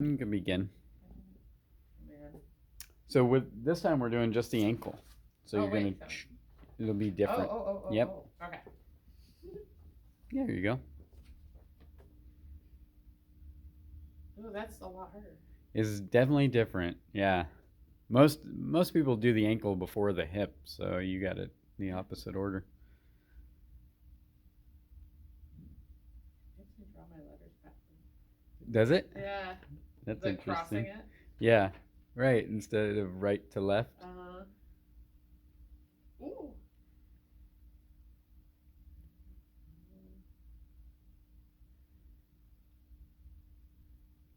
You can begin. Man. So with this time we're doing just the ankle. So you're gonna, so. it'll be different. Yep. Okay. Yeah, there you go. Oh, that's a lot harder. It's definitely different. Yeah. Most people do the ankle before the hip, so you got it the opposite order. Makes me draw my letters backwards. Does it? Yeah. That's like crossing interesting. it. Yeah. Right. Instead of right to left. Ooh.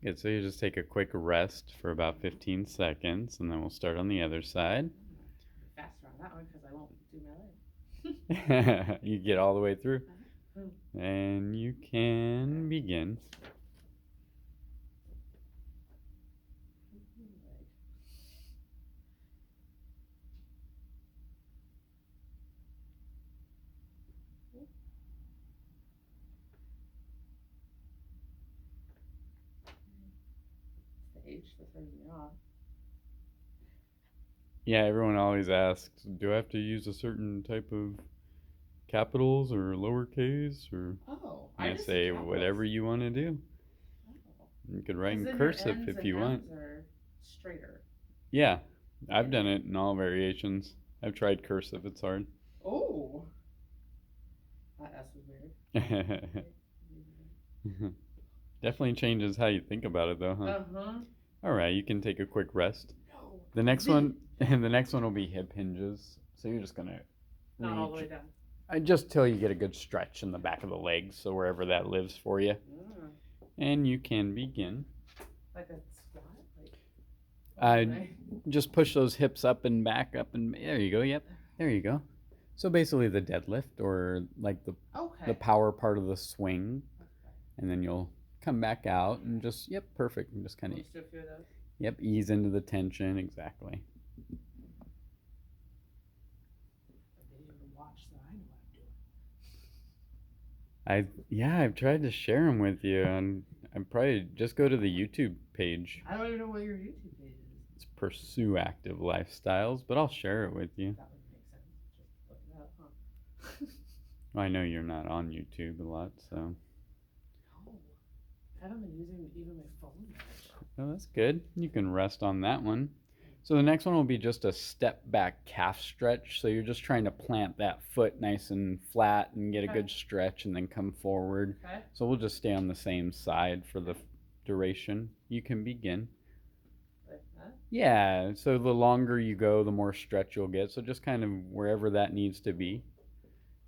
Good. So you just take a quick rest for about 15 seconds, and then we'll start on the other side. Faster on that one because I won't do my legs. You get all the way through. And you can begin. It's the age that throws me off. Yeah, everyone always asks, do I have to use a certain type of capitals or lowercase? Or I say whatever you want to do. Oh. You could write in Then cursive your N's if you want. Are straighter. Yeah, I've done it in all variations. I've tried cursive, it's hard. Oh. That S was weird. Definitely changes how you think about it, though, huh? All right, you can take a quick rest. No. The next one, and the next one will be hip hinges. So you're just gonna not all the way down. Just till you get a good stretch in the back of the legs, so wherever that lives for you. And you can begin. Like a squat. Just push those hips up and back, up and there you go. Yep, there you go. So basically the deadlift, or like the power part of the swing, and then you'll come back out and just perfect, and just kind of ease into the tension. Exactly. I've tried to share them with you, and I'm probably just go to the YouTube page. I don't even know what your YouTube page is. It's Pursue Active Lifestyles, but I'll share it with you. That would make sense. Just look it up, huh? I know you're not on YouTube a lot, so. No, I haven't been using even my phone much. Oh, that's good. You can rest on that one. So the next one will be just a step back calf stretch. So you're just trying to plant that foot nice and flat and get a good stretch and then come forward. So we'll just stay on the same side for the duration. You can begin. Like that? Yeah, so the longer you go, the more stretch you'll get. So just kind of wherever that needs to be.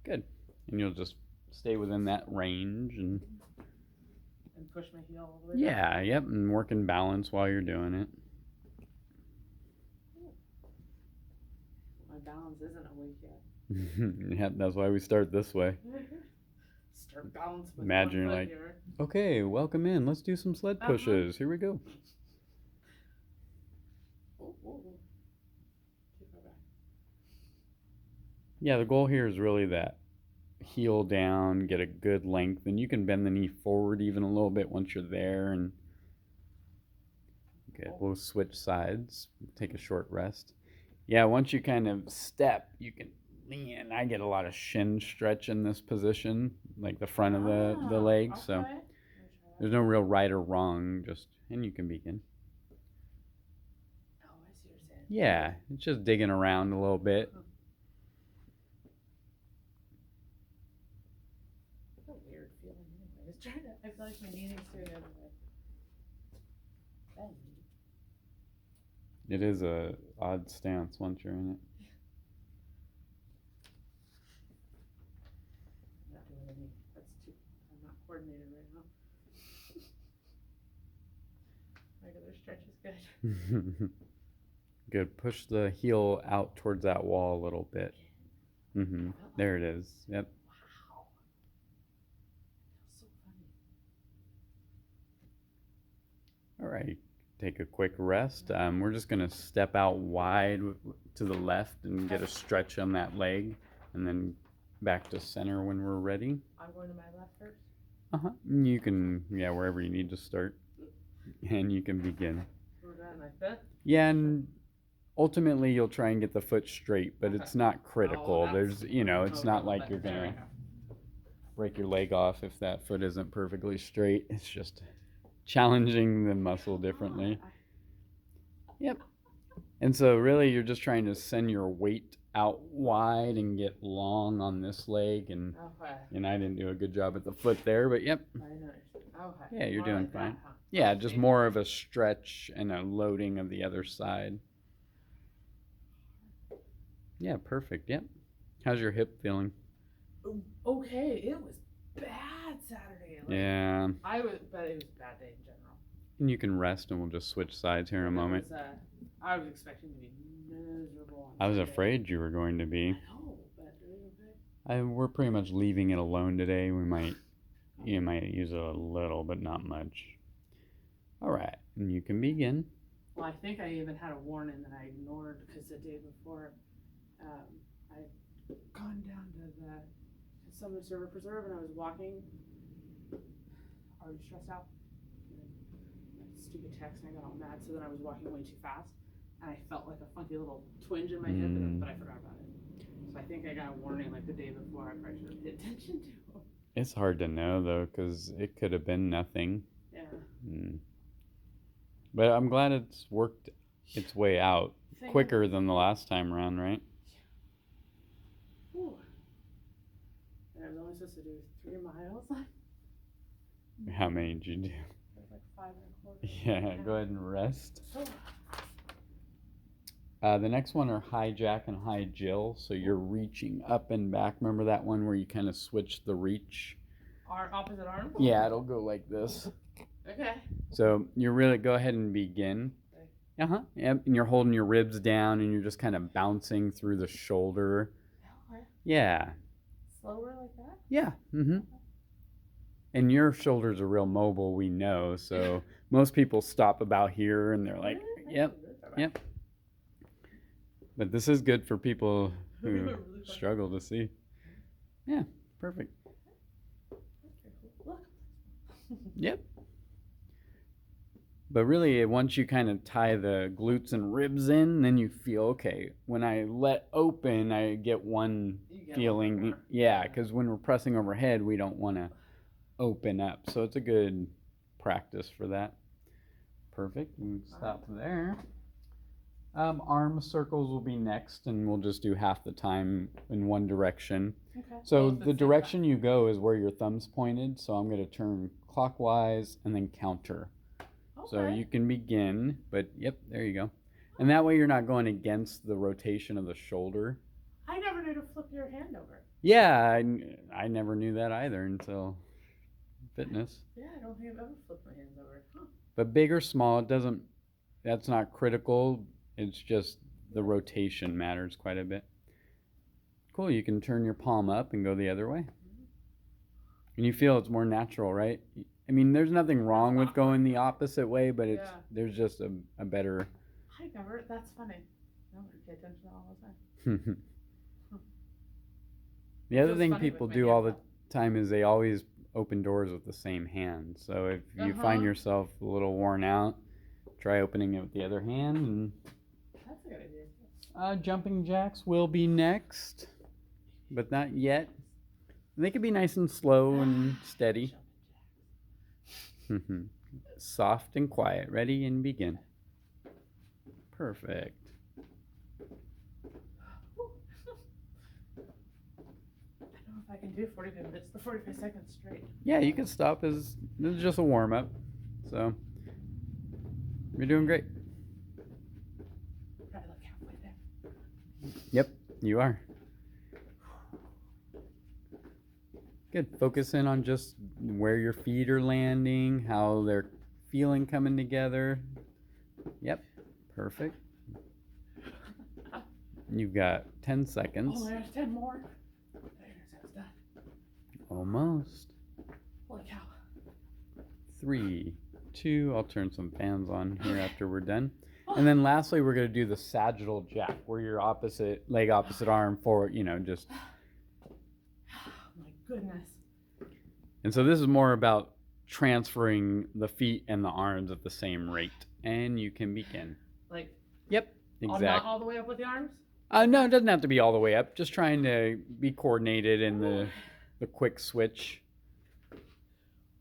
Good. And you'll just stay within that range and push my heel all the way down. Yep, and work in balance while you're doing it. My balance isn't awake yet. Yep, that's why we start this way. Start balance with Imagine you're like, here. Okay, welcome in. Let's do some sled pushes. Here we go. Yeah, the goal here is really that heel down, get a good length, and you can bend the knee forward even a little bit once you're there. And okay, we'll switch sides, take a short rest. Yeah, once you kind of step, you can lean. I get a lot of shin stretch in this position, like the front of the leg. So there's no real right or wrong, and you can begin. Oh, I see what you're saying. Yeah, it's just digging around a little bit. It's a weird feeling anyway. I feel like my knee needs to go the other way. It is a odd stance once you're in it. I'm not doing any. I'm not coordinated right now. Regular stretch is good. Good. Push the heel out towards that wall a little bit. There it is. Yep. Wow. That feels so funny. All right. Take a quick rest. We're just going to step out wide to the left and get a stretch on that leg, and then back to center when we're ready. I'm going to my left first? You can, wherever you need to start. And you can begin. We're done like that? Yeah, and ultimately you'll try and get the foot straight, but it's not critical. There's, it's not like you're going to break your leg off if that foot isn't perfectly straight. It's just challenging the muscle differently. Yep. And so really you're just trying to send your weight out wide and get long on this leg, and I didn't do a good job at the foot there, but yep. Yeah, you're doing fine. Yeah, just more of a stretch and a loading of the other side. Yeah, perfect. Yep. How's your hip feeling? Okay, it was bad Saturday. Yeah. But it was a bad day in general. And you can rest, and we'll just switch sides here in a moment. I was expecting to be miserable. I was afraid you were going to be. I know, but it was okay. We're pretty much leaving it alone today. You might use it a little, but not much. All right, and you can begin. Well, I think I even had a warning that I ignored because the day before, I'd gone down to the Summit Server Preserve and I was walking, already stressed out. Stupid text, and I got all mad. So then I was walking way too fast, and I felt like a funky little twinge in my hip, but I forgot about it. So I think I got a warning like the day before. I probably should have paid attention to. It's hard to know though, because it could have been nothing. Yeah. But I'm glad it's worked its way out quicker than the last time around, right? Ooh. And I was only supposed to do 3 miles. How many did you do? It was like 5 1/4. Yeah, go ahead and rest. The next one are high Jack and high Jill. So you're reaching up and back. Remember that one where you kind of switch the reach? Our opposite arm? Yeah, it'll go like this. Okay. So you really go ahead and begin. Okay. Yep. And you're holding your ribs down and you're just kind of bouncing through the shoulder. Okay. Yeah. Slower like that? Yeah. Mm-hmm. And your shoulders are real mobile, we know. So most people stop about here and they're like, yep. But this is good for people who struggle to see. Yeah, perfect. Yep. But really, once you kind of tie the glutes and ribs in, then you feel, okay, when I let open, I get one feeling. Yeah, because when we're pressing overhead, we don't want to open up. So it's a good practice for that. Perfect. You can stop there. Arm circles will be next, and we'll just do half the time in one direction. Okay. So the direction you go is where your thumb's pointed. So I'm going to turn clockwise and then counter. Okay. So you can begin, but yep, there you go. And that way you're not going against the rotation of the shoulder. I never knew to flip your hand over. Yeah, I never knew that either until fitness. Yeah, I don't think I've ever flipped my hands over. Huh. But big or small, that's not critical. It's just the rotation matters quite a bit. Cool, you can turn your palm up and go the other way. And you feel it's more natural, right? I mean, there's nothing wrong with going the opposite way, but there's just a better... That's funny. I don't pay attention to all the time. The other thing people do all the time is they always open doors with the same hand. So if you find yourself a little worn out, try opening it with the other hand. And that's a good idea. Jumping jacks will be next, but not yet. They can be nice and slow and steady. Soft and quiet. Ready and begin. Perfect. I can do 45 seconds straight. Yeah, you can stop. This is just a warm-up. So, you're doing great. Probably like halfway there. Yep, you are. Good. Focus in on just where your feet are landing, how they're feeling coming together. Yep, perfect. You've got 10 seconds. Oh, there's 10 more. Almost. Holy cow. 3, 2, I'll turn some fans on here after we're done. And then lastly, we're going to do the Sagittal Jack, where your opposite arm forward, just. Oh my goodness. And so this is more about transferring the feet and the arms at the same rate. And you can begin. Like, yep, exactly. Not all the way up with the arms? No, it doesn't have to be all the way up. Just trying to be coordinated in the quick switch.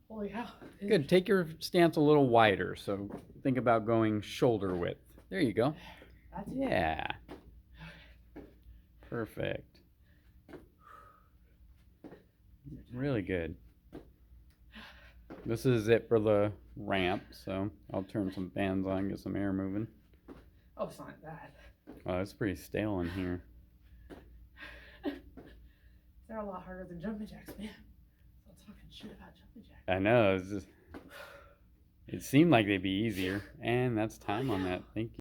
Holy cow. Good. Take your stance a little wider. So think about going shoulder width. There you go. Yeah. Perfect. Really good. This is it for the ramp, so I'll turn some fans on, get some air moving. Oh, it's not bad. Oh, it's pretty stale in here. They're a lot harder than jumping jacks, man. I'm talking shit about jumping jacks. I know. It seemed like they'd be easier. And that's time on that. Thank you.